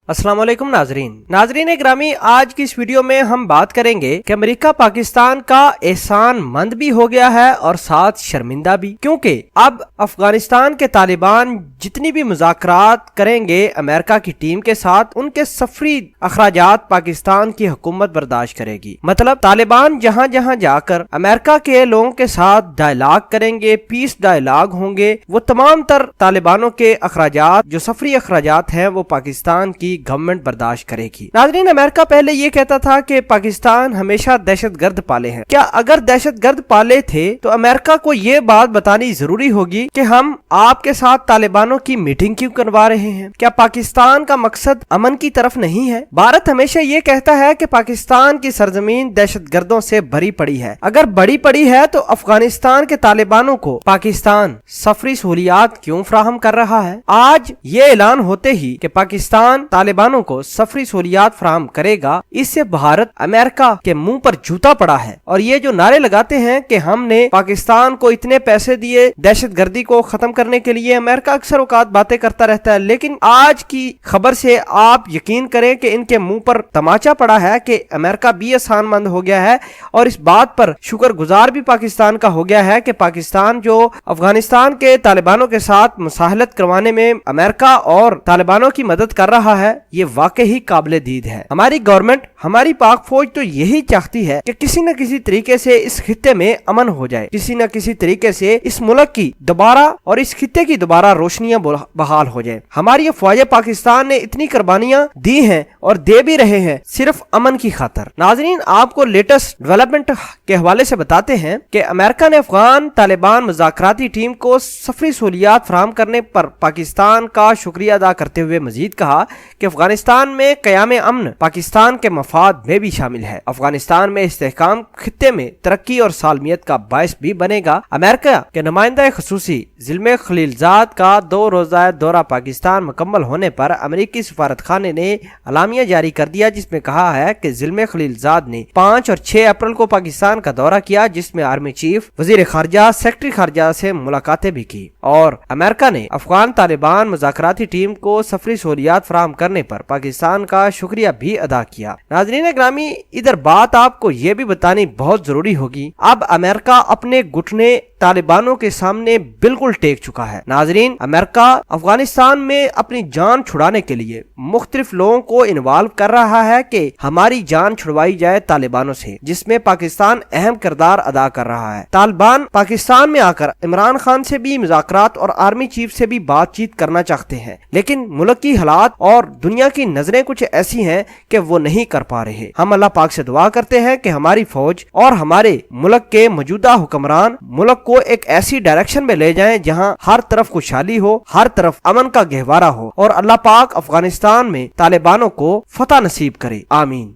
अस्सलाम वालेकुम नाजरीन ग्रामी, आज की इस वीडियो में हम बात करेंगे कि अमेरिका पाकिस्तान का एहसान मंद भी हो गया है और साथ शर्मिंदा भी, क्योंकि अब अफगानिस्तान के तालिबान जितनी भी मुज़ाकरात करेंगे अमेरिका की टीम के साथ, उनके सफरी अखराजात पाकिस्तान की हुकूमत बर्दाश्त करेगी। मतलब तालिबान जहां जहां जाकर अमेरिका के लोगों के साथ डायलॉग करेंगे, पीस डायलॉग होंगे, वो तमाम तर तालिबानों के अखराजात, जो सफरी अखराजात हैं, वो पाकिस्तान की गवर्नमेंट बर्दाश्त करेगी। नाज़रीन, अमेरिका पहले ये कहता था कि पाकिस्तान हमेशा दहशतगर्द पाले हैं। क्या अगर दहशतगर्द पाले थे तो अमेरिका को ये बात बतानी जरूरी होगी कि हम आपके साथ तालिबानों की मीटिंग क्यों करवा रहे हैं? क्या पाकिस्तान का मकसद अमन की तरफ नहीं है? भारत हमेशा ये कहता है कि पाकिस्तान की सरजमीन दहशतगर्दों से भरी पड़ी है। अगर बड़ी पड़ी है तो अफगानिस्तान के तालिबानों को पाकिस्तान सफरी सहूलियात क्यों फराहम कर रहा है? आज ये ऐलान होते ही कि पाकिस्तान तालिबानों को सफरी सहूलियात फराहम करेगा, इससे भारत अमेरिका के मुंह पर जूता पड़ा है। और ये जो नारे लगाते हैं कि हमने पाकिस्तान को इतने पैसे दिए दहशतगर्दी को खत्म करने के लिए, अमेरिका अक्सर औकात बातें करता रहता है, लेकिन आज की खबर से आप यकीन करें कि इनके मुंह पर तमाचा पड़ा है कि अमेरिका भी एहसानमंद हो गया है। और इस बात पर शुक्रगुजार भी पाकिस्तान का हो गया है कि पाकिस्तान जो अफगानिस्तान के तालिबानों के साथ मुसाहलत करवाने में अमेरिका और तालिबानों की मदद कर रहा है, ये वाकई ही काबिले दीद है। हमारी गवर्नमेंट, हमारी पाक फौज तो यही चाहती है कि किसी न किसी तरीके से इस खित्ते में अमन हो जाए, किसी न किसी तरीके से इस मुल्क की दोबारा और इस खित्ते की दोबारा रोशनियां बहाल हो जाए। हमारी फौज पाकिस्तान ने इतनी कुर्बानियां दी हैं और दे भी रहे हैं सिर्फ अमन की खातर। नाजरीन, आपको लेटेस्ट डेवलपमेंट के हवाले से बताते हैं कि अमेरिका ने अफगान तालिबान मुज़ाकराती टीम को सफरी सहूलियात फराहम करने पर पाकिस्तान का शुक्रिया अदा करते हुए मजीद कहा कि अफगानिस्तान में क़याम अमन पाकिस्तान के मफाद में भी शामिल है। अफगानिस्तान में इस्तेहकाम खित्ते में तरक्की और सालमियत का बायस भी बनेगा। अमेरिका के नुमाइंदा खसूसी ज़िल्मे खलीलजाद का 2 रोज़ा दौरा पाकिस्तान मुकम्मल होने पर अमेरिकी सफारत खाने ने अलामिया जारी कर दिया, जिसमें कहा है कि ज़िल्मे खलीलजाद ने 5 और 6 अप्रैल को पाकिस्तान का दौरा किया, जिसमें आर्मी चीफ, वजीर खारजा, सेक्रेटरी खारजा से मुलाकातें भी की। और अमेरिका ने अफगान तालिबान मुज़ाकराती टीम को सफरी सहूलियात फराहम करने पर पाकिस्तान का शुक्रिया भी अदा किया। नाज़रीन ग्रामी, इधर बात आपको ये भी बतानी बहुत जरूरी होगी, अब अमेरिका अपने घुटने तालिबानों के सामने बिल्कुल टेक चुका है। नाजरीन, अमेरिका अफगानिस्तान में अपनी जान छुड़ाने के लिए मुख्तलिफ लोगों को इन्वॉल्व कर रहा है कि हमारी जान छुड़वाई जाए तालिबानों से, जिसमें पाकिस्तान अहम किरदार अदा कर रहा है। तालिबान पाकिस्तान में आकर इमरान खान से भी मुज़ाकरात और आर्मी चीफ से भी बातचीत करना चाहते हैं, लेकिन मुल्क की हालात और दुनिया की नजरें कुछ ऐसी हैं कि वो नहीं कर पा रहे। हम अल्लाह पाक से दुआ करते हैं कि हमारी फौज और हमारे मुल्क के मौजूदा हुक्मरान मुल्क को एक ऐसी डायरेक्शन में ले जाएं जहां हर तरफ खुशहाली हो, हर तरफ अमन का गहवारा हो, और अल्लाह पाक अफगानिस्तान में तालिबानों को फतह नसीब करे। आमीन।